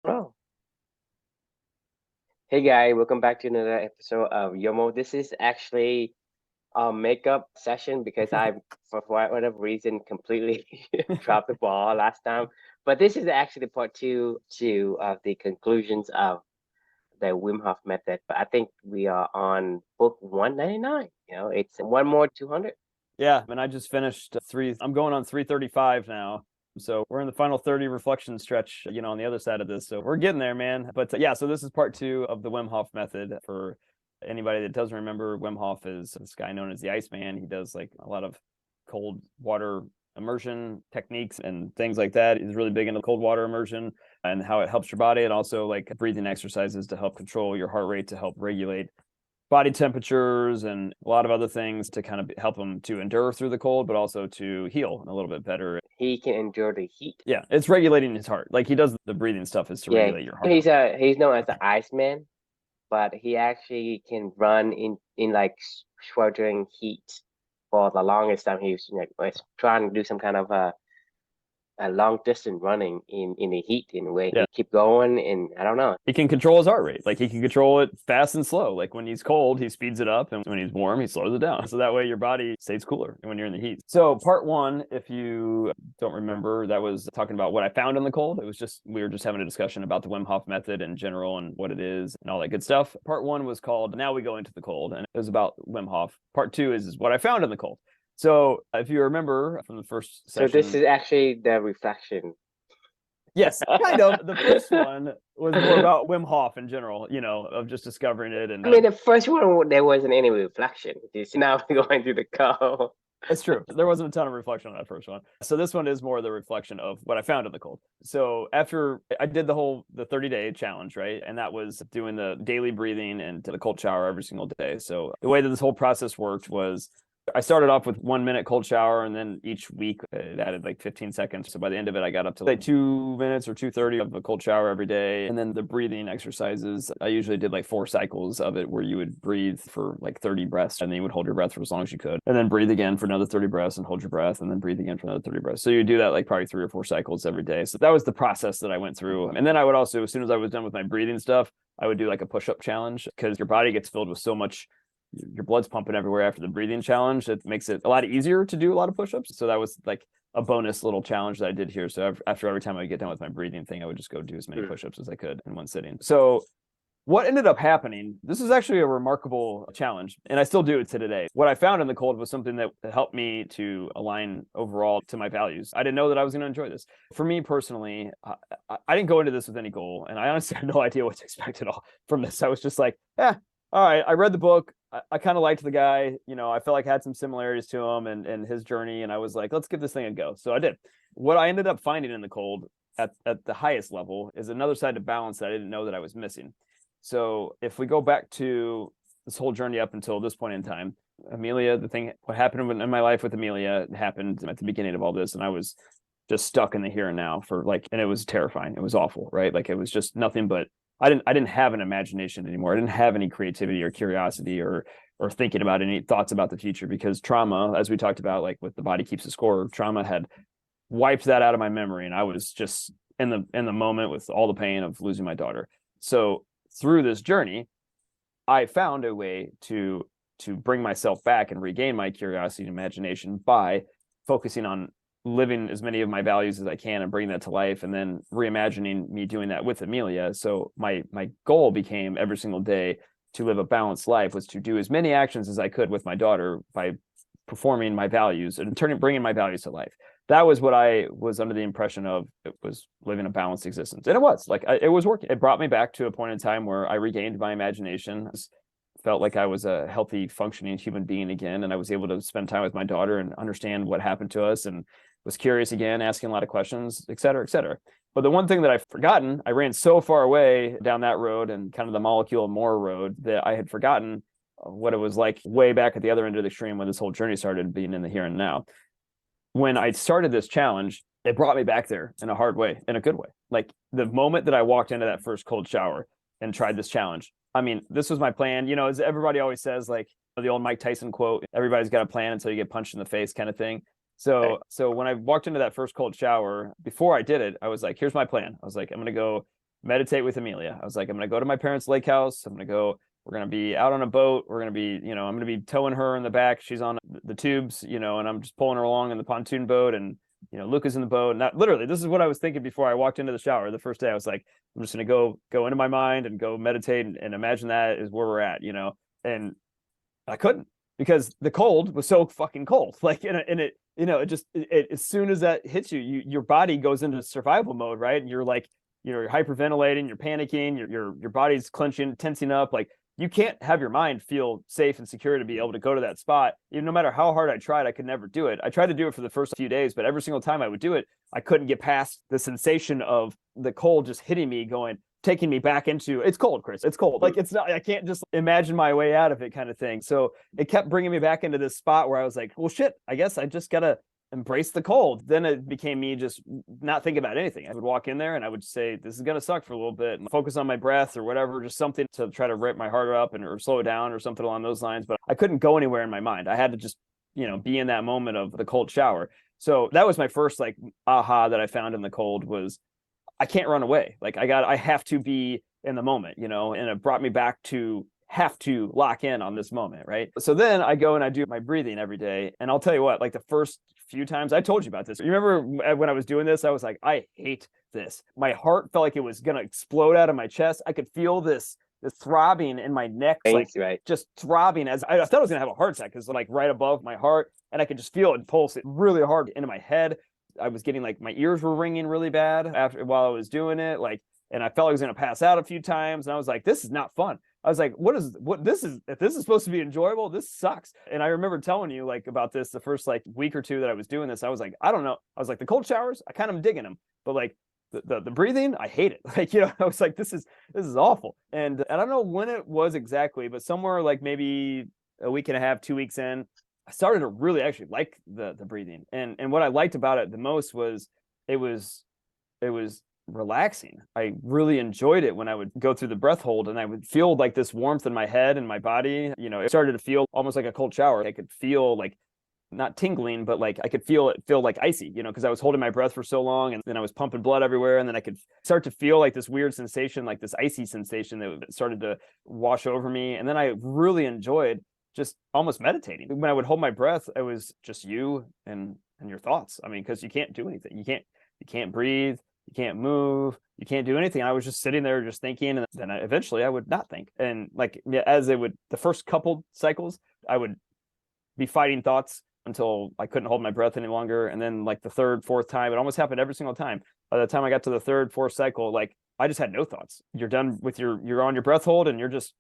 Oh, hey guys, welcome back to another episode of YOMO. This is actually a makeup session because I, for whatever reason, completely dropped the ball last time. But this is actually part two of the conclusions of the Wim Hof Method. But I think we are on book 199. It's one more 200. Yeah, and I just finished I'm going on 335 now. So we're in the final 30 reflection stretch, on the other side of this. So we're getting there, man. But yeah, so this is part two of the Wim Hof method. For anybody that doesn't remember, Wim Hof is this guy known as the Iceman. He does like a lot of cold water immersion techniques and things like that. He's really big into cold water immersion and how it helps your body, and also like breathing exercises to help control your heart rate, to help regulate body temperatures, and a lot of other things to kind of help him to endure through the cold, but also to heal a little bit better. He can endure the heat. Yeah, it's regulating his heart. Like he does the breathing stuff is to Yeah, regulate your heart. he's known as the Iceman, but he actually can run in like sweltering heat for the longest time. He was trying to do some kind of a long distance running in the heat in a way. Yeah. He keep going, and I don't know. He can control his heart rate. Like he can control it fast and slow. Like when he's cold, he speeds it up, and when he's warm, he slows it down. So that way your body stays cooler when you're in the heat. So part one, if you don't remember, that was talking about what I found in the cold. It was just, we were just having a discussion about the Wim Hof method in general and what it is and all that good stuff. Part one was called Now We Go Into the Cold, and it was about Wim Hof. Part two is what I found in the cold. So if you remember from the first So session, this is actually the reflection. yes, kind of. The first one was more about Wim Hof in general, of just discovering it. And I mean, the first one there wasn't any reflection. This now we're going through the cold. it's true. There wasn't a ton of reflection on that first one. So this one is more the reflection of what I found in the cold. So after I did the 30-day challenge, right? And that was doing the daily breathing and the cold shower every single day. So the way that this whole process worked was I started off with 1 minute cold shower, and then each week it added like 15 seconds. So by the end of it, I got up to like 2 minutes or 2:30 of a cold shower every day. And then the breathing exercises, I usually did like 4 cycles of it, where you would breathe for like 30 breaths, and then you would hold your breath for as long as you could, and then breathe again for another 30 breaths and hold your breath, and then breathe again for another 30 breaths. So you do that like probably 3 or 4 cycles every day. So that was the process that I went through. And then I would also, as soon as I was done with my breathing stuff, I would do like a push-up challenge, because your body gets filled with so much, your blood's pumping everywhere after the breathing challenge. It makes it a lot easier to do a lot of push-ups. So that was like a bonus little challenge that I did here. So after every time I would get done with my breathing thing, I would just go do as many push-ups as I could in one sitting. So what ended up happening, this is actually a remarkable challenge, and I still do it to today. What I found in the cold was something that helped me to align overall to my values. I didn't know that I was going to enjoy this. For me personally, I didn't go into this with any goal, and I honestly had no idea what to expect at all from this. I was just like, all right, I read the book. I kind of liked the guy. I felt like I had some similarities to him and his journey. And I was like, let's give this thing a go. So I did. What I ended up finding in the cold at the highest level is another side to balance that I didn't know that I was missing. So if we go back to this whole journey up until this point in time, Amelia, what happened in my life with Amelia happened at the beginning of all this. And I was just stuck in the here and now and it was terrifying. It was awful, right? Like it was just nothing but I didn't have an imagination anymore. I didn't have any creativity or curiosity or thinking about any thoughts about the future, because trauma, as we talked about, like with the body keeps a score, trauma had wiped that out of my memory, and I was just in the moment with all the pain of losing my daughter. So through this journey, I found a way to bring myself back and regain my curiosity and imagination by focusing on living as many of my values as I can and bringing that to life, and then reimagining me doing that with Amelia. So my goal became every single day to live a balanced life was to do as many actions as I could with my daughter by performing my values and bringing my values to life. That was what I was under the impression of. It was living a balanced existence. And it was it was working. It brought me back to a point in time where I regained my imagination, felt like I was a healthy, functioning human being again. And I was able to spend time with my daughter and understand what happened to us, and was curious again, asking a lot of questions, et cetera, et cetera. But the one thing that I've forgotten, I ran so far away down that road and kind of the molecule of more road, that I had forgotten what it was like way back at the other end of the extreme when this whole journey started, being in the here and now. When I started this challenge, it brought me back there in a hard way, in a good way. Like the moment that I walked into that first cold shower and tried this challenge, I mean, this was my plan. As everybody always says, like the old Mike Tyson quote, everybody's got a plan until you get punched in the face, kind of thing. So when I walked into that first cold shower, before I did it, I was like, here's my plan. I was like, I'm going to go meditate with Amelia. I was like, I'm going to go to my parents' lake house. We're going to be out on a boat. We're going to be, I'm going to be towing her in the back. She's on the tubes, and I'm just pulling her along in the pontoon boat, and, Luca's in the boat. And that, literally, this is what I was thinking before I walked into the shower the first day. I was like, I'm just going to go into my mind and go meditate and imagine that is where we're at, and I couldn't, because the cold was so fucking cold. Like, and it, as soon as that hits you, your body goes into survival mode, right? And you're like, you're hyperventilating, you're panicking, your body's clenching, tensing up. Like, you can't have your mind feel safe and secure to be able to go to that spot. Even no matter how hard I tried, I could never do it. I tried to do it for the first few days, but every single time I would do it, I couldn't get past the sensation of the cold just hitting me, taking me back into, it's cold, Chris. It's cold. Like, it's not, I can't just imagine my way out of it, kind of thing. So it kept bringing me back into this spot where I was like, well, shit, I guess I just got to embrace the cold. Then it became me just not thinking about anything. I would walk in there and I would say, this is going to suck for a little bit, and focus on my breath or whatever, just something to try to rip my heart up or slow it down or something along those lines. But I couldn't go anywhere in my mind. I had to just, be in that moment of the cold shower. So that was my first like aha that I found in the cold was, I can't run away. Like, I have to be in the moment, and it brought me back to have to lock in on this moment, right? So then I go and I do my breathing every day. And I'll tell you what, like the first few times, I told you about this. You remember when I was doing this, I was like, I hate this. My heart felt like it was going to explode out of my chest. I could feel this throbbing in my neck, like right. just throbbing, as I thought I was going to have a heart attack, because like right above my heart, and I could just feel it pulse it really hard into my head. I was getting like, my ears were ringing really bad while I was doing it. Like, and I felt like I was going to pass out a few times. And I was like, this is not fun. I was like, if this is supposed to be enjoyable, this sucks. And I remember telling you like about this the first like week or two that I was doing this. I was like, I don't know. I was like, the cold showers, I kind of digging them, but like the breathing, I hate it. Like, I was like, this is awful. And I don't know when it was exactly, but somewhere like maybe a week and a half, 2 weeks in, I started to really actually like the breathing. And what I liked about it the most was it was relaxing. I really enjoyed it when I would go through the breath hold, and I would feel like this warmth in my head and my body. It started to feel almost like a cold shower. I could feel like, not tingling, but like I could feel like icy, because I was holding my breath for so long, and then I was pumping blood everywhere. And then I could start to feel like this weird sensation, like this icy sensation that started to wash over me. And then I really enjoyed just almost meditating. When I would hold my breath, it was just you and your thoughts. I mean, because you can't do anything. You can't breathe. You can't move. You can't do anything. I was just sitting there just thinking, and then eventually I would not think. And like, the first couple cycles, I would be fighting thoughts until I couldn't hold my breath any longer. And then like the third, fourth time, it almost happened every single time. By the time I got to the third, fourth cycle, like I just had no thoughts. You're done with you're on your breath hold, and you're just,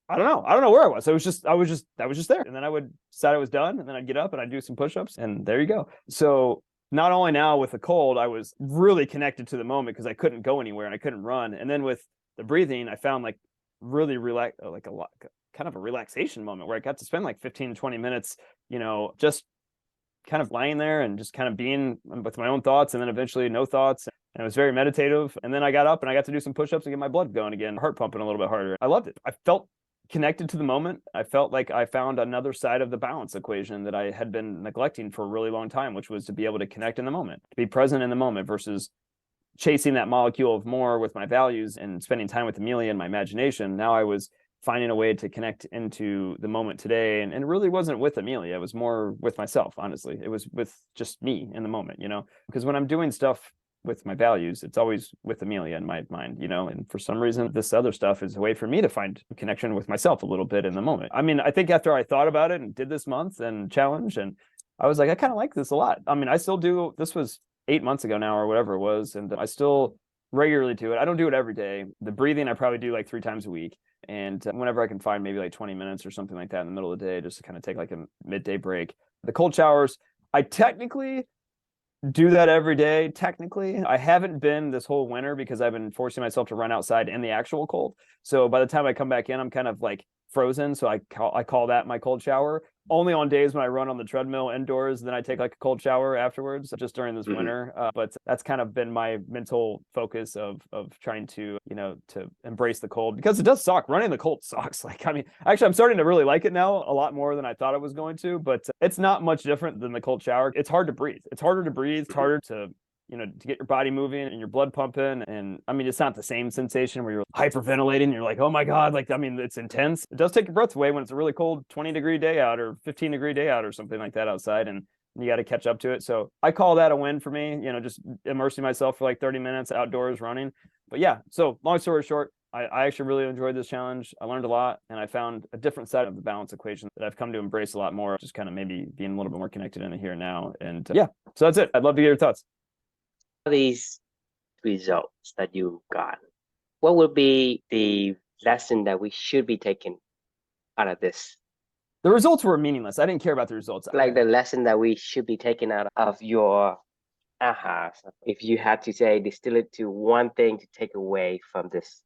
I don't know where I was. I was just there. And then I would decide I was done, and then I'd get up and I'd do some push-ups, and there you go. So not only now with the cold, I was really connected to the moment because I couldn't go anywhere and I couldn't run. And then with the breathing, I found like really like a lot, kind of a relaxation moment where I got to spend like 15, 20 minutes, just kind of lying there and just kind of being with my own thoughts, and then eventually no thoughts. And it was very meditative. And then I got up and I got to do some push-ups and get my blood going again, heart pumping a little bit harder. I loved it. I felt connected to the moment. I felt like I found another side of the balance equation that I had been neglecting for a really long time, which was to be able to connect in the moment, to be present in the moment versus chasing that molecule of more with my values and spending time with Amelia and my imagination. Now I was finding a way to connect into the moment today. And it really wasn't with Amelia. It was more with myself, honestly. It was with just me in the moment, because when I'm doing stuff with my values, it's always with Amelia in my mind, and for some reason, this other stuff is a way for me to find a connection with myself a little bit in the moment. I mean, I think after I thought about it and did this month and challenge, and I was like, I kind of like this a lot. I mean, I still do. This was 8 months ago now or whatever it was. And I still regularly do it. I don't do it every day. The breathing, I probably do like 3 times a week. And whenever I can find maybe like 20 minutes or something like that in the middle of the day, just to kind of take like a midday break. The cold showers, I technically do that every day. Technically, I haven't been this whole winter because I've been forcing myself to run outside in the actual cold. So by the time I come back in, I'm kind of like frozen. So I call that my cold shower. Only on days when I run on the treadmill indoors, then I take like a cold shower afterwards, just during this winter. But that's kind of been my mental focus of trying to, to embrace the cold, because it does suck. Running the cold sucks. Like, I mean, actually, I'm starting to really like it now a lot more than I thought I was going to, but it's not much different than the cold shower. It's hard to breathe. It's harder to breathe. It's harder to to get your body moving and your blood pumping. And I mean, it's not the same sensation where you're hyperventilating and you're like, oh my God, like, I mean, it's intense. It does take your breath away when it's a really cold 20-degree day out or 15-degree day out or something like that outside. And you got to catch up to it. So I call that a win for me, just immersing myself for like 30 minutes outdoors running. But yeah, so long story short, I actually really enjoyed this challenge. I learned a lot, and I found a different side of the balance equation that I've come to embrace a lot more, just kind of maybe being a little bit more connected in the here and now. And yeah, so that's it. I'd love to get your thoughts. These results that you got, what would be the lesson that we should be taking out of this? The results were meaningless. I didn't care about the results. Like the lesson that we should be taking out of your aha. If you had to say, distill it to one thing to take away from this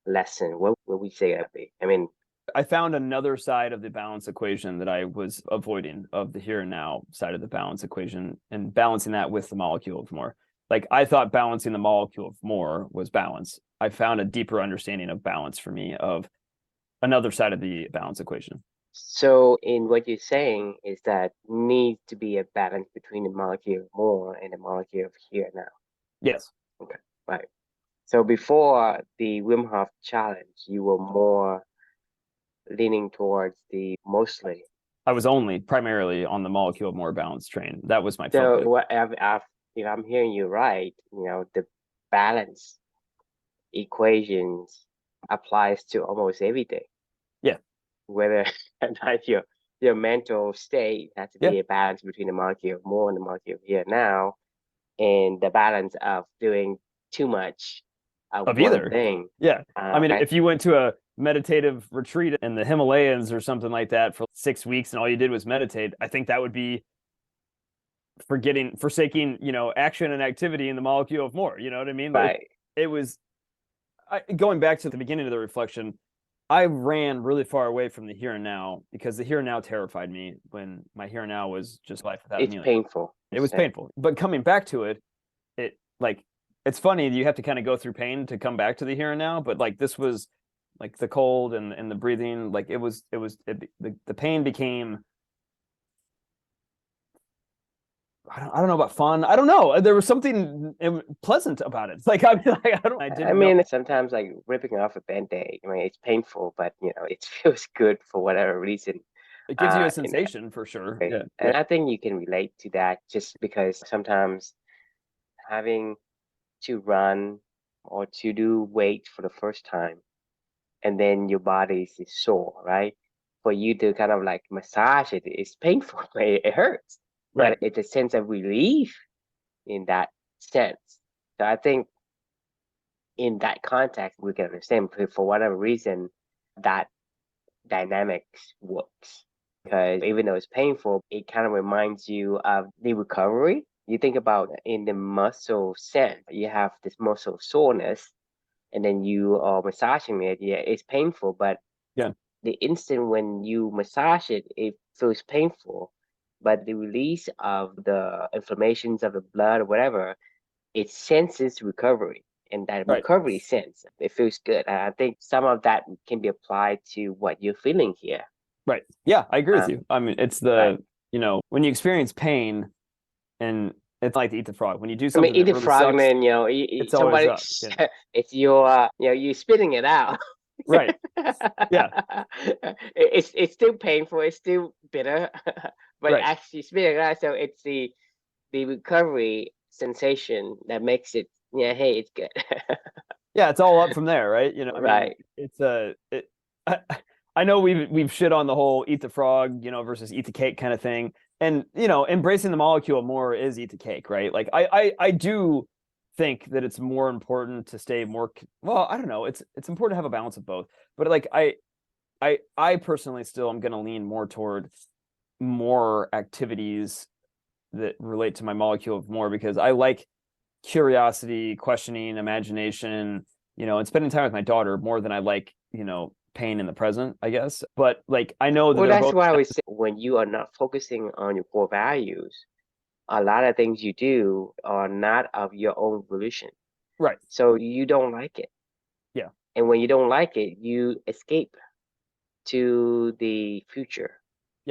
lesson, what would we say that be? I mean, I found another side of the balance equation that I was avoiding, of the here and now side of the balance equation, and balancing that with the molecule of more. Like, I thought balancing the molecule of more was balance. I found a deeper understanding of balance for me, of another side of the balance equation. So in what you're saying is that needs to be a balance between the molecule of more and the molecule of here and now. Yes. Okay, right. So before the Wim Hof challenge, you were more leaning towards the mostly. I was only primarily on the molecule of more balance train. That was my So focus. if I'm hearing you right, the balance equations applies to almost everything. Yeah. Whether like your mental state has to be Yeah. a balance between the molecule of more and the molecule of here and now, and the balance of doing too much of one either thing. Yeah. I mean, if you went to a meditative retreat in the Himalayas or something like that for 6 weeks and all you did was meditate, I think that would be forsaking, action and activity in the molecule of more. You know what I mean? Right. It was going back to the beginning of the reflection. I ran really far away from the here and now because the here and now terrified me, when my here and now was just life without it's meaning. painful. It was painful. But coming back to it, it's funny, you have to kind of go through pain to come back to the here and now. But like, this was like the cold and the breathing, like the pain became, I don't know about fun. I don't know. There was something pleasant about it. It's like, I mean, sometimes like ripping off a Band-Aid, I mean, it's painful, but it feels good for whatever reason. It gives you a sensation for sure. Right? Yeah. And I think you can relate to that, just because sometimes having to run or to do weight for the first time, and then your body is sore, right? For you to kind of like massage it, it's painful. It hurts, right. But it's a sense of relief in that sense. So I think in that context, we can understand, for whatever reason, that dynamics works. Because even though it's painful, it kind of reminds you of the recovery. You think about in the muscle sense, you have this muscle soreness, and then you are massaging it. Yeah, it's painful, but yeah, the instant when you massage it, it feels painful. But the release of the inflammations of the blood or whatever, it senses recovery. And that recovery sense, it feels good. I think some of that can be applied to what you're feeling here. Right. Yeah, I agree with you. I mean, it's the, when you experience pain, and it's like to eat the frog. When you do something, eat the frog, and then it's somebody, always up. Yeah. It's your, you're spitting it out. Right. Yeah. It's still painful. It's still bitter, but actually spitting it out. So it's the recovery sensation that makes it. Yeah. Hey, it's good. Yeah, it's all up from there, right? Right. It's I know we've shit on the whole eat the frog, versus eat the cake kind of thing. And, embracing the molecule more is eat the cake, right? Like, I do think that it's more important to stay more, well, I don't know. It's important to have a balance of both. But like, I personally still am going to lean more toward more activities that relate to my molecule of more, because I like curiosity, questioning, imagination, and spending time with my daughter more than I like, pain in the present, I guess. But like, I know that that's why I would say, when you are not focusing on your core values, a lot of things you do are not of your own volition. Right. So you don't like it. Yeah. And when you don't like it, you escape to the future,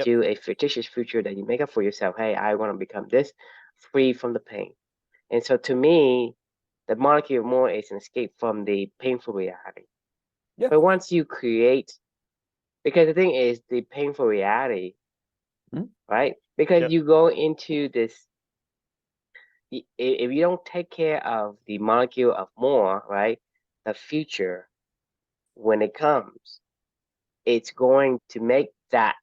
to a fictitious future that you make up for yourself. Hey, I want to become this, free from the pain. And so to me, the molecule of more is an escape from the painful reality. Yeah. But once you create, because the thing is the painful reality, right? Because you go into this, if you don't take care of the molecule of more, right? The future, when it comes, it's going to make that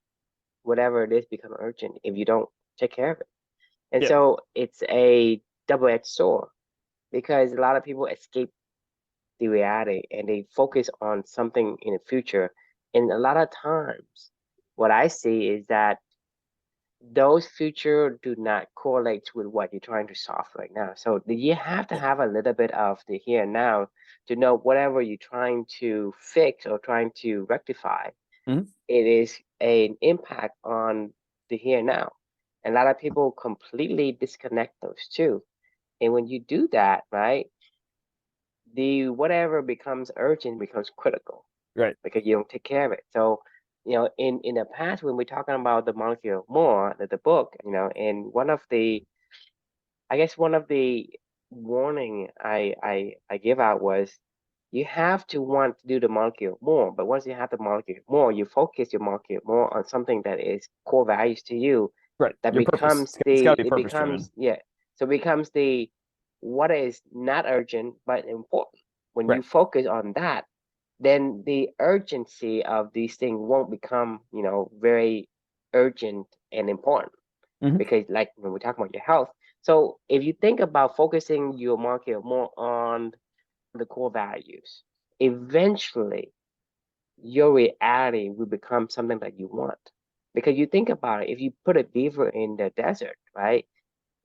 whatever it is become urgent if you don't take care of it. And so it's a double-edged sword because a lot of people escape the reality and they focus on something in the future. And a lot of times, what I see is that those future do not correlate with what you're trying to solve right now. So you have to have a little bit of the here and now to know whatever you're trying to fix or trying to rectify, it is an impact on the here and now. And a lot of people completely disconnect those two. And when you do that, right, the whatever becomes urgent becomes critical, Right. because you don't take care of it. So, in the past when we're talking about the molecule of more, the book, and one of the warning I give out was you have to want to do the molecule more, but once you have the molecule more, you focus your molecule more on something that is core values to you. Right. That Your becomes purpose. It's got to be purpose driven. So it becomes the what is not urgent but important. When you focus on that, then the urgency of these things won't become, very urgent and important. Because like when we talk about your health, so if you think about focusing your market more on the core values, eventually your reality will become something that you want. Because you think about it, if you put a beaver in the desert, right,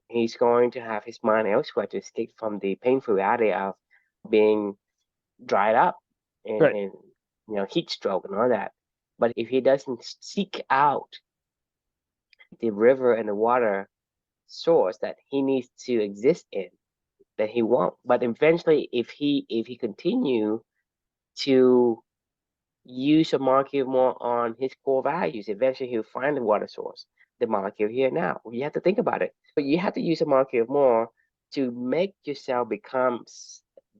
he's going to have his mind elsewhere to escape from the painful reality of being dried up and heat stroke and all that. But if he doesn't seek out the river and the water source that he needs to exist in, then he won't. But eventually, if he continue to use a molecule more on his core values, eventually he'll find the water source, the molecule here now. You have to think about it. But you have to use a molecule more to make yourself become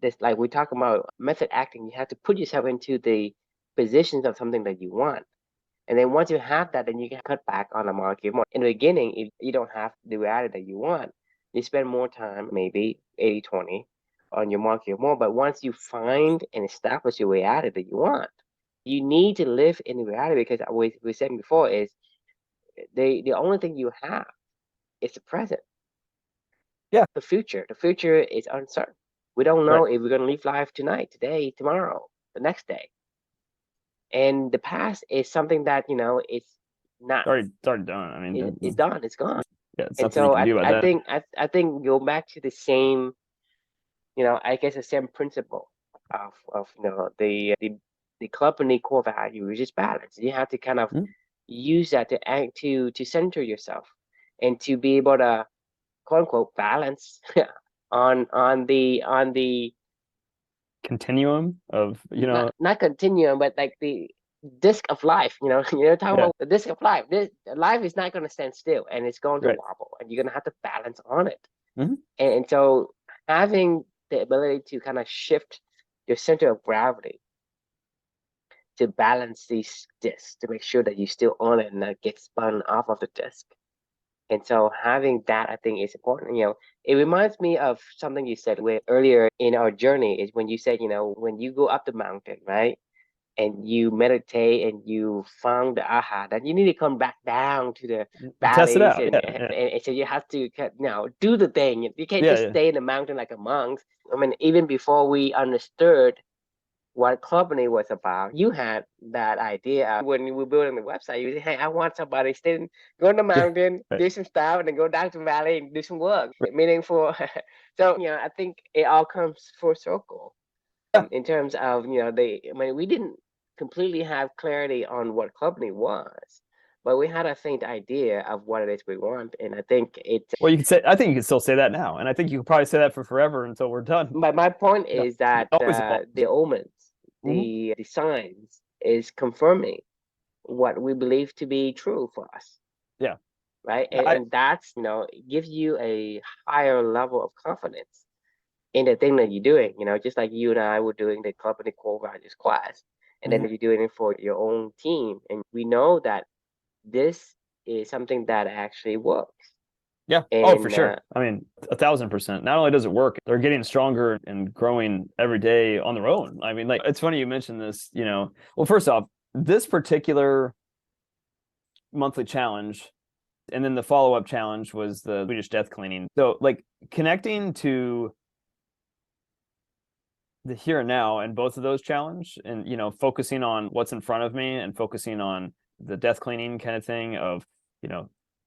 this, like we talk about method acting. You have to put yourself into the positions of something that you want. And then once you have that, then you can cut back on the molecule more. In the beginning, if you don't have the reality that you want, you spend more time, maybe 80-20, on your molecule more. But once you find and establish your reality that you want, you need to live in the reality, because we said before is the only thing you have is the present. The future is uncertain. We don't know if we're going to live life tonight, today, tomorrow, the next day. And the past is something that it's not. It's already done. I mean, it's done. It's gone. It's and so I think go back to the same, I guess the same principle of the company core value, which is balance. You have to kind of use that to center yourself and to be able to quote unquote balance on the continuum of not continuum, but like the disc of life. You're talking about the disc of life. Life is not going to stand still, and it's going to wobble, and you're going to have to balance on it. And so having the ability to kind of shift your center of gravity to balance these discs, to make sure that you still on it and not get spun off of the disc. And so having that, I think, is important. It reminds me of something you said earlier in our journey, is when you said, when you go up the mountain, right, and you meditate and you found the aha, that you need to come back down to the valleys. Test it out. And so you have to do the thing. You can't just stay in the mountain like a monk. I mean, even before we understood what company was about, you had that idea when you were building the website. You said, hey, I want somebody to go to the mountain, do some stuff, and then go down to the valley and do some work, meaningful. So I think it all comes full circle in terms of we didn't completely have clarity on what company was, but we had a faint idea of what it is we want. And I think I think you can still say that now, and I think you can probably say that for forever until we're done. But my point is that the omens, the signs is confirming what we believe to be true for us. right? And that's, it gives you a higher level of confidence in the thing that you're doing, just like you and I were doing the company core values class. And then if you're doing it for your own team, and we know that this is something that actually works. Yeah. Oh, for sure. I mean, 1,000%. Not only does it work, they're getting stronger and growing every day on their own. I mean, like, it's funny you mentioned this, well, first off, this particular monthly challenge, and then the follow-up challenge was the Swedish death cleaning. So like connecting to the here and now and both of those challenge, and focusing on what's in front of me and focusing on the death cleaning kind of thing of,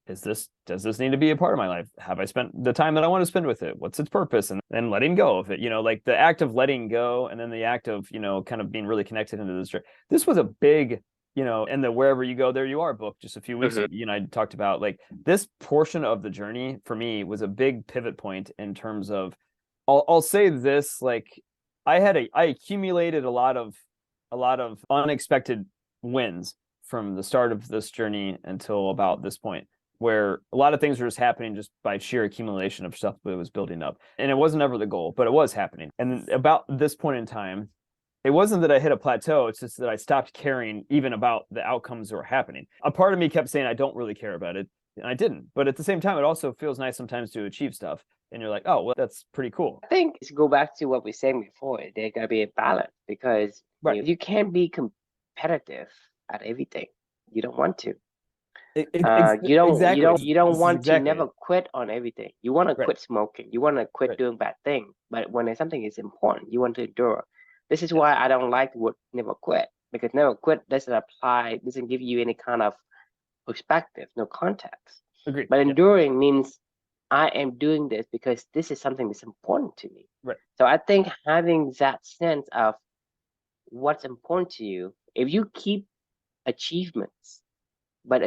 does this need to be a part of my life? Have I spent the time that I want to spend with it? What's its purpose? And then letting go of it, like the act of letting go, and then the act of, kind of being really connected into this. This was a big, and the Wherever You Go, There You Are book just a few weeks ago, I talked about, like, this portion of the journey for me was a big pivot point in terms of, I'll say this, like, I accumulated a lot of unexpected wins from the start of this journey until about this point, where a lot of things were just happening just by sheer accumulation of stuff that was building up. And it wasn't ever the goal, but it was happening. And about this point in time, it wasn't that I hit a plateau, it's just that I stopped caring even about the outcomes that were happening. A part of me kept saying I don't really care about it, and I didn't. But at the same time, it also feels nice sometimes to achieve stuff. And you're like, oh, well, that's pretty cool. I think to go back to what we said before, there got to be a balance, because you can't be competitive at everything. You don't want to. You don't want to never quit on everything. You want to quit smoking. You want to quit doing bad things. But when something is important, you want to endure. This is why I don't like the word never quit, because never quit doesn't give you any kind of perspective, no context. Agreed. But enduring means I am doing this because this is something that's important to me. Right. So I think having that sense of what's important to you, if you keep achievements for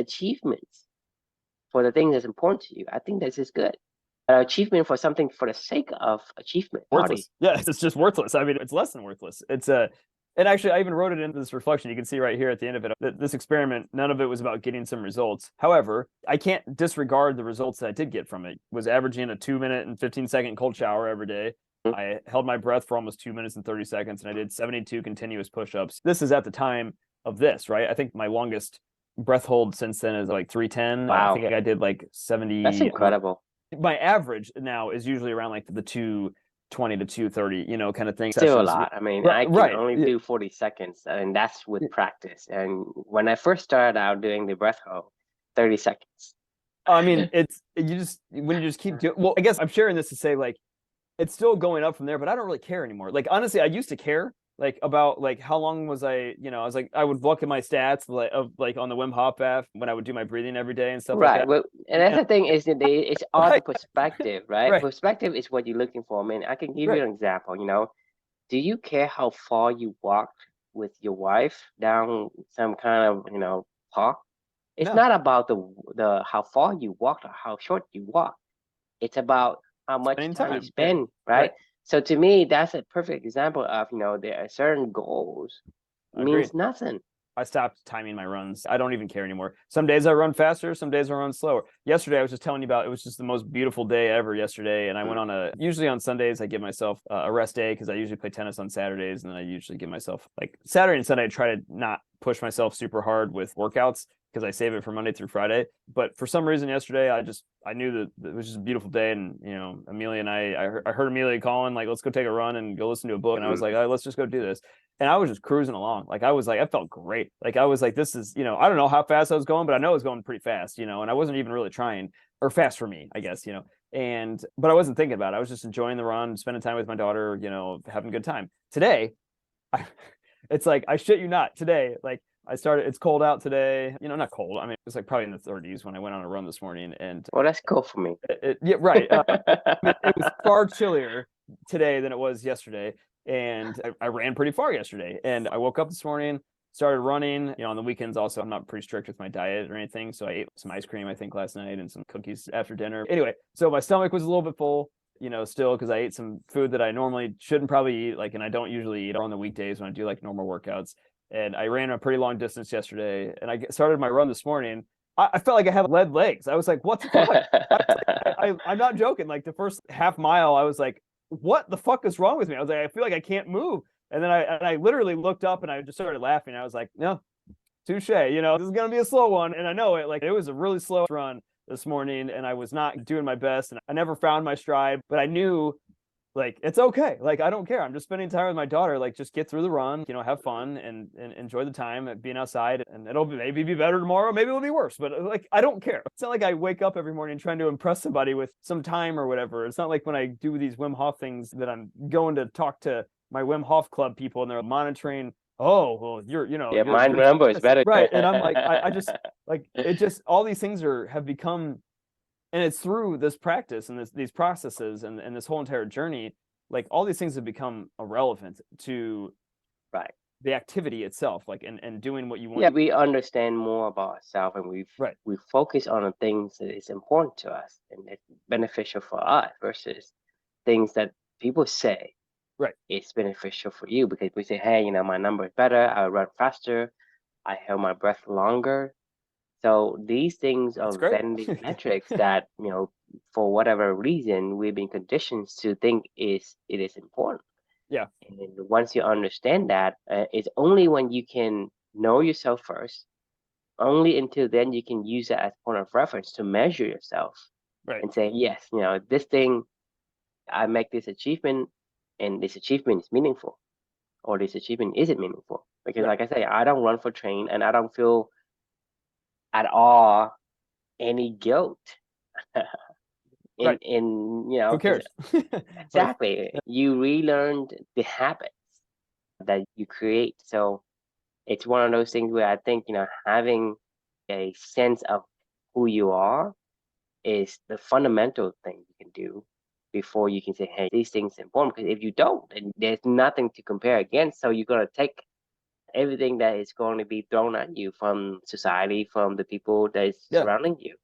the thing that's important to you, I think this is good. Achievement for something for the sake of achievement. Worthless. Yeah, it's just worthless. I mean, it's less than worthless. And actually, I even wrote it into this reflection. You can see right here at the end of it, that this experiment, none of it was about getting some results. However, I can't disregard the results that I did get from it. Was averaging a 2-minute and 15-second cold shower every day. I held my breath for almost 2 minutes and 30 seconds, and I did 72 continuous push-ups. This is at the time of this, right? I think my longest breath hold since then is like 310. Wow. I think I did like 70. That's incredible. My average now is usually around like the 220 to 230, kind of thing. Still a lot. I mean, I can only do 40 seconds, and that's with practice. And when I first started out doing the breath hold, 30 seconds. I mean, when you just keep doing, well, I guess I'm sharing this to say, like, it's still going up from there, but I don't really care anymore. Like, honestly, I used to care, like, about, like, how long was I was like, I would look at my stats, like on the Wim Hof app when I would do my breathing every day and stuff like that. Well, and that's the thing, is that it's all the perspective, right? Perspective is what you're looking for. I mean, I can give you an example. Do you care how far you walked with your wife down some kind of park? It's not about the how far you walked or how short you walked. It's about how much time you spend, right? So to me, that's a perfect example of, there are certain goals means nothing. I stopped timing my runs. I don't even care anymore. Some days I run faster, some days I run slower. Yesterday, I was just telling you about, it was just the most beautiful day ever yesterday. And I went on usually on Sundays, I give myself a rest day, because I usually play tennis on Saturdays. And then I usually give myself, like, Saturday and Sunday, I try to not push myself super hard with workouts, because I save it for Monday through Friday. But for some reason yesterday, I knew that it was just a beautiful day. And, Amelia and I heard Amelia calling, like, let's go take a run and go listen to a book. And I was like, let's just go do this. And I was just cruising along. Like, I felt great. Like, I was like, this is, I don't know how fast I was going, but I know I was going pretty fast, and I wasn't even really trying, or fast for me, I guess, but I wasn't thinking about it. I was just enjoying the run, spending time with my daughter, having a good time. Today, it's like, I shit you not, today, like, it's cold out today, not cold. I mean, it's like probably in the 30s when I went on a run this morning. And well, that's cool for me. Yeah, right. It was far chillier today than it was yesterday. And I ran pretty far yesterday. And I woke up this morning, started running. On the weekends also, I'm not pretty strict with my diet or anything. So I ate some ice cream, I think, last night, and some cookies after dinner. Anyway, so my stomach was a little bit full, still, because I ate some food that I normally shouldn't probably eat, like, and I don't usually eat on the weekdays when I do like normal workouts. And I ran a pretty long distance yesterday, and I started my run this morning, I felt like I had lead legs. I was like, what the fuck? I'm not joking. Like the first half mile, I was like, what the fuck is wrong with me? I was like, I feel like I can't move. And then I literally looked up and I just started laughing. I was like, no, touche, you know, this is going to be a slow one. And I know it, like, it was a really slow run this morning and I was not doing my best and I never found my stride, but I knew like, it's okay. Like, I don't care. I'm just spending time with my daughter. Like, just get through the run, you know, have fun and enjoy the time at being outside. And it'll maybe be better tomorrow. Maybe it'll be worse, but like, I don't care. It's not like I wake up every morning trying to impress somebody with some time or whatever. It's not like when I do these Wim Hof things that I'm going to talk to my Wim Hof club people and they're monitoring, oh, well, Yeah, my number is better. right. And I'm like, I just like, it just, all these things have become, and it's through this practice and these processes and this whole entire journey, like all these things have become irrelevant to Right. the activity itself, like and doing what you want. Yeah, we understand more about ourselves and Right. we focus on the things that is important to us and that's beneficial for us versus things that people say Right. it's beneficial for you, because we say, hey, you know, my number is better, I run faster, I held my breath longer. So these things are That's great. vending metrics that, you know, for whatever reason, we've been conditioned to think it is important. Yeah. And then once you understand that, it's only when you can know yourself first, only until then you can use that as point of reference to measure yourself Right. and say, yes, you know, this thing, I make this achievement and this achievement is meaningful, or this achievement isn't meaningful. Because Right. like I say, I don't run for train and I don't feel at all any guilt Right. in you know, Who because cares? exactly, you relearned the habits that you create. So it's one of those things where I think, you know, having a sense of who you are is the fundamental thing you can do before you can say, hey, these things are important. Because if you don't, then there's nothing to compare against. So you're going to take everything that is going to be thrown at you from society, from the people that is Yeah. surrounding you.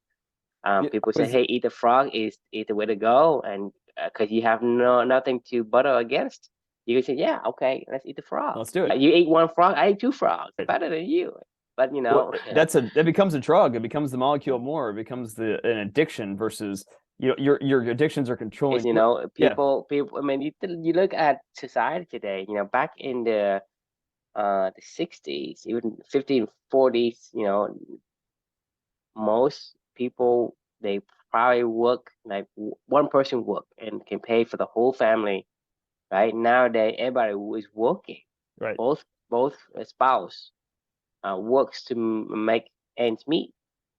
Yeah, People say, hey, eat the frog is the way to go. And because you have nothing to butter against, you can say, yeah, okay, let's eat the frog. let's do it. You ate one frog, I ate two frogs, Right. better than you. But you Well, know, that becomes a drug. It becomes the molecule more. It becomes an addiction versus, you know, your addictions are controlling. it's, you know, Yeah. people. I mean, you look at society today. You know, back in the 60s, even 1540s, you know, most people, they probably work like one person work and can pay for the whole family. Right nowadays, everybody is working. Right. Both spouse works to make ends meet,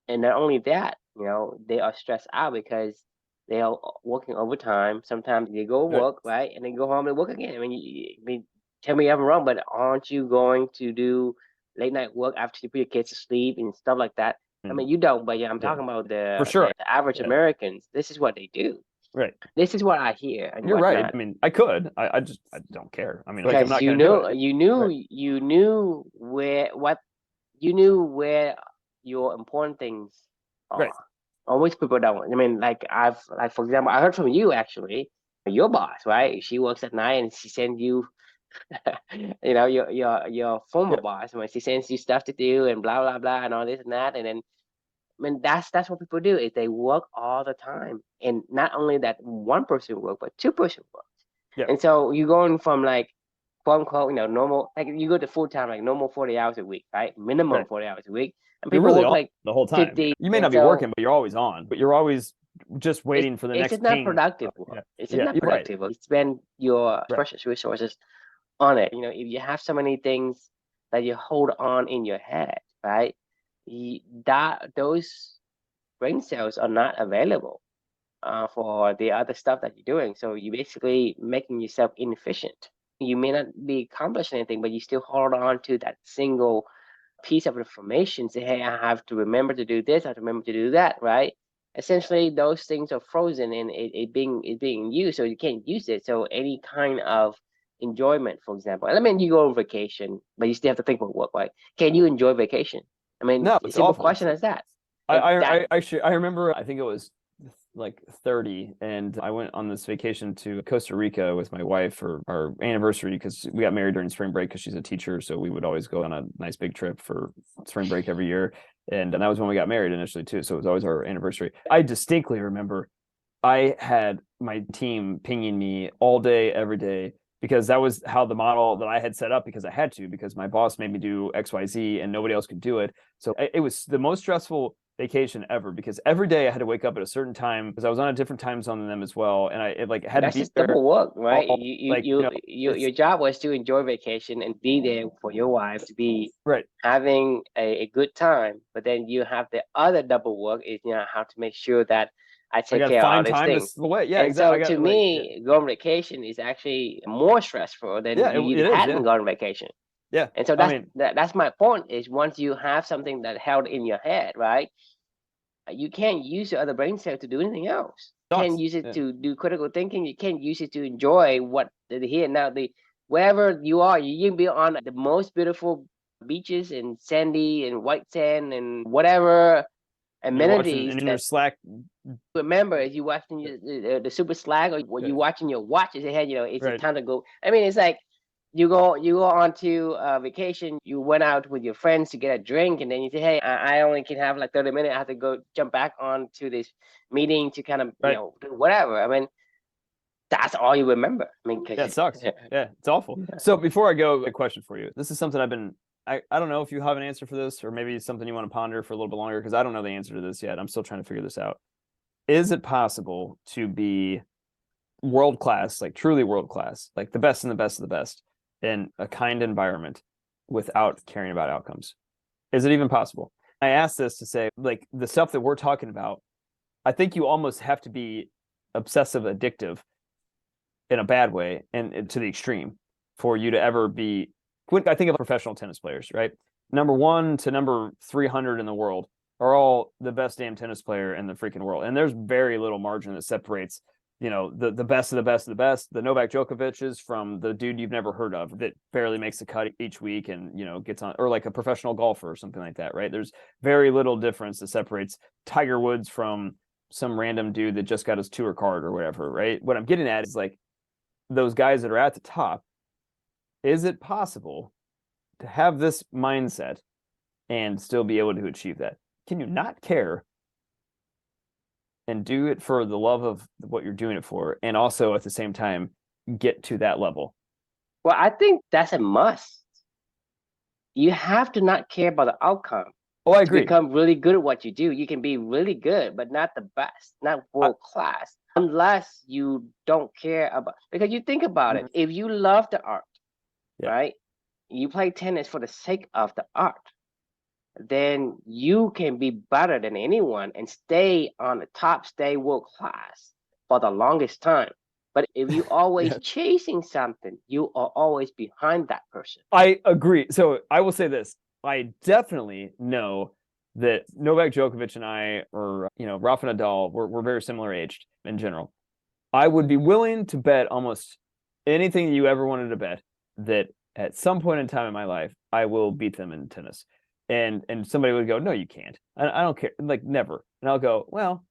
and not only that, you know, they are stressed out because they are working overtime. Sometimes they go Right. work, right, and then go home and work again. I mean, tell me if I'm wrong, but aren't you going to do late night work after you put your kids to sleep and stuff like that? I mean, you don't, but yeah, I'm Yeah. talking about For sure. the average Yeah. Americans. This is what they do. Right. This is what I hear and You're right. whatnot. I mean, I could. I don't care. I mean, like, I'm Because not going to do it. you knew you knew where your important things Right. are. Always people don't. I mean, like like for example, I heard from you actually, your boss, right? She works at night and she sends you, you know, your former Yeah. boss when she sends you stuff to do and blah blah blah and all this and that, and then I mean that's what people do is they work all the time, and not only that one person work, but two-person work. Yeah. And so you're going from like quote unquote, you know, normal, like you go to full time, like normal 40 hours a week, right? Minimum Right. 40 hours a week. And You're people really work on like the whole time. 50. You may And not be so working, but you're always on. But you're always just waiting for the it's next just not ping. productive Yeah. work. It's just Yeah. not You're right. productive work. You spend your Right. precious resources on it. You know, if you have so many things that you hold on in your head, right? Those brain cells are not available for the other stuff that you're doing. So you basically making yourself inefficient. You may not be accomplishing anything, but you still hold on to that single piece of information. Say, hey, I have to remember to do this. I have to remember to do that. Right? Essentially, those things are frozen and it being used, so you can't use it. So any kind of enjoyment, for example, I mean, you go on vacation, but you still have to think about work. Right? Can you enjoy vacation? I mean, No, it's simple awful. question as that. I remember, I think it was like 30, and I went on this vacation to Costa Rica with my wife for our anniversary because we got married during spring break because she's a teacher, so we would always go on a nice big trip for spring break every year. And that was when we got married initially too. So it was always our anniversary. I distinctly remember I had my team pinging me all day, every day, because that was how the model that I had set up, because I had to, because my boss made me do XYZ and nobody else could do it. So it was the most stressful vacation ever, because every day I had to wake up at a certain time because I was on a different time zone than them as well. And had That's to be just there double work, right? all, like, Your job was to enjoy vacation and be there for your wife, to be right. having a good time. But then you have the other double work is, how to make sure that I I take got to care of all find these time to things. slow away. Yeah, And so exactly. to me, going on vacation is actually more stressful than Yeah, you it is. hadn't Yeah. gone on vacation. Yeah. And so I mean, that's my point, is once you have something that held in your head, right? You can't use your other brain cell to do anything else. You can't use it to do critical thinking. You can't use it to enjoy what the here now. Wherever you are, you can be on the most beautiful beaches and sandy and white sand and whatever amenities in your that Slack. remember as you watching the super slag, or what you watching your watch is ahead, it's Right. time to go. I mean, it's like you go on to vacation, you went out with your friends to get a drink, and then you say, hey, I only can have like 30 minutes, I have to go jump back on to this meeting to kind of Right. do whatever. I mean, that's all you remember. I mean, Yeah, it sucks. Yeah, it's awful. So before I go, a question for you. This is something I don't know if you have an answer for this, or maybe something you want to ponder for a little bit longer, because I don't know the answer to this yet. I'm still trying to figure this out. Is it possible to be world class, like truly world class, like the best and the best of the best in a kind environment without caring about outcomes? Is it even possible? I ask this to say, like, the stuff that we're talking about, I think you almost have to be obsessive addictive in a bad way and to the extreme for you to ever be. I think of professional tennis players, right? Number 1 to number 300 in the world are all the best damn tennis player in the freaking world. And there's very little margin that separates, the best of the best of the best. The Novak Djokovic's from the dude you've never heard of that barely makes the cut each week and, gets on, or like a professional golfer or something like that, right? There's very little difference that separates Tiger Woods from some random dude that just got his tour card or whatever, right? What I'm getting at is, like, those guys that are at the top, is it possible to have this mindset and still be able to achieve that? Can you not care and do it for the love of what you're doing it for, and also at the same time get to that level? Well, I think that's a must. You have to not care about the outcome. Oh, I To agree. become really good at what you do, you can be really good, but not the best, not world class, unless you don't care about. Because you think about it, if you love the art, right? You play tennis for the sake of the art, then you can be better than anyone and stay on the top, stay world class for the longest time. But if you always chasing something, you are always behind that person. I agree. So I will say this. I definitely know that Novak Djokovic and I, or, Rafa Nadal, we're very similar aged in general. I would be willing to bet almost anything you ever wanted to bet that at some point in time in my life, I will beat them in tennis. And somebody would go, no, you can't. I don't care. Like, never. And I'll go, well,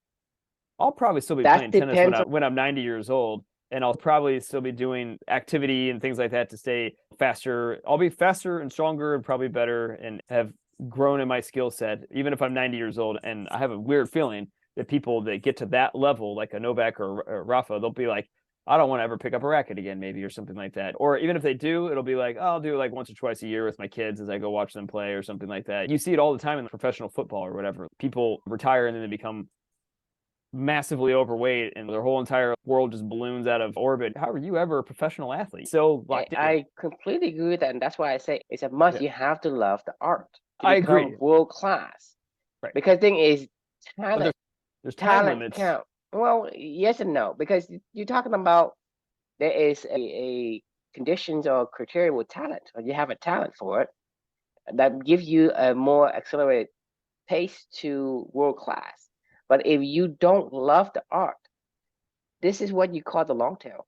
I'll probably still be playing tennis when I'm 90 years old. And I'll probably still be doing activity and things like that to stay faster. I'll be faster and stronger and probably better and have grown in my skill set, even if I'm 90 years old. And I have a weird feeling that people that get to that level, like a Novak or Rafa, they'll be like, I don't want to ever pick up a racket again, maybe, or something like that. Or even if they do, it'll be like, oh, I'll do it like once or twice a year with my kids as I go watch them play or something like that. You see it all the time in professional football or whatever. People retire and then they become massively overweight and their whole entire world just balloons out of orbit. How are you ever a professional athlete? So I completely agree with that, and that's why I say it's a must. You have to love the art to I become agree. world class. Right. Because the thing is, talent. There's time talent limits. count. Well, yes and no, because you're talking about there is a conditions or criteria with talent, or you have a talent for it that gives you a more accelerated pace to world class. But if you don't love the art, this is what you call the long tail.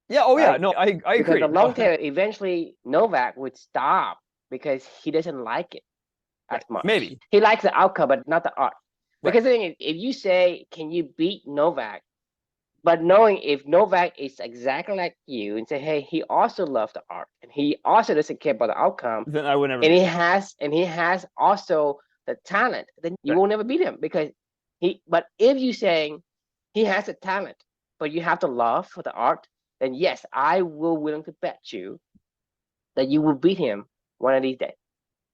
Yeah. Oh, right? Yeah. No, I agree. Because the long tail, eventually Novak would stop because he doesn't like it as much. Maybe he likes the outcome, but not the art. Because the thing is, if you say, can you beat Novak? But knowing if Novak is exactly like you and say, hey, he also loves the art and he also doesn't care about the outcome, then I would never. And he has also the talent, then you Right. will never beat him because but if you saying he has a talent, but you have the love for the art, then yes, I will willing to bet you that you will beat him one of these days.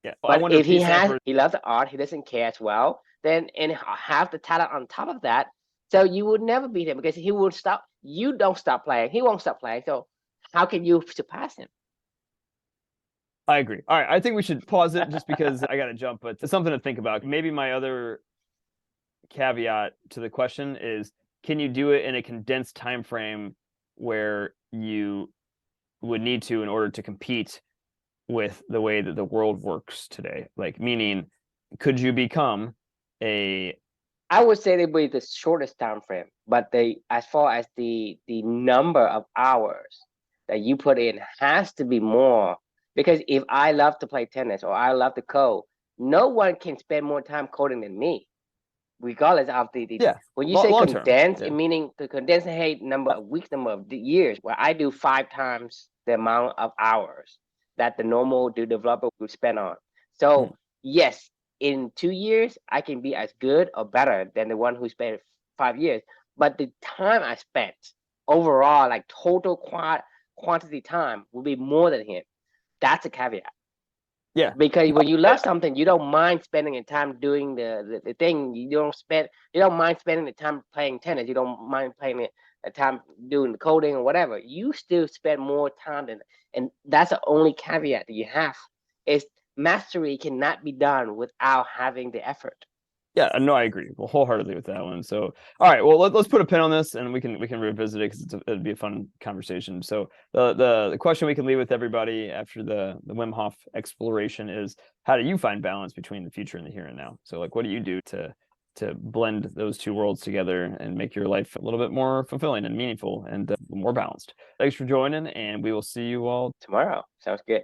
Yeah. I But wonder if if these stand for he loves the art, he doesn't care as well, then and have the talent on top of that, so you would never beat him because he will stop. You don't stop playing, he won't stop playing. So how can you surpass him? I agree. All right. I think we should pause it just because I got to jump, but it's something to think about. Maybe my other caveat to the question is, can you do it in a condensed time frame where you would need to in order to compete with the way that the world works today? Like, meaning, could you become a I would say they be the shortest time frame, but as far as the number of hours that you put in has to be more. Because if I love to play tennis or I love to code, no one can spend more time coding than me, regardless of yeah, when you say long term? condense, Yeah. meaning the condensed hey number of weeks, number of years, where I do 5 times the amount of hours that the normal developer would spend on. Hmm. So yes, in 2 years, I can be as good or better than the one who spent 5 years. But the time I spent overall, like total quantity time, will be more than him. That's a caveat. Yeah. Because when you I- love something, you don't mind spending the time doing the thing. You don't mind spending the time playing tennis. You don't mind playing the time doing the coding or whatever. You still spend more time than, and that's the only caveat that you have is mastery cannot be done without having the effort. Yeah, no, I agree wholeheartedly with that one. So, all right, well, let's put a pin on this, and we can revisit it because it'd be a fun conversation. So, the question we can leave with everybody after the Wim Hof exploration is, how do you find balance between the future and the here and now? So, like, what do you do to blend those two worlds together and make your life a little bit more fulfilling and meaningful and more balanced? Thanks for joining, and we will see you all Tomorrow sounds good.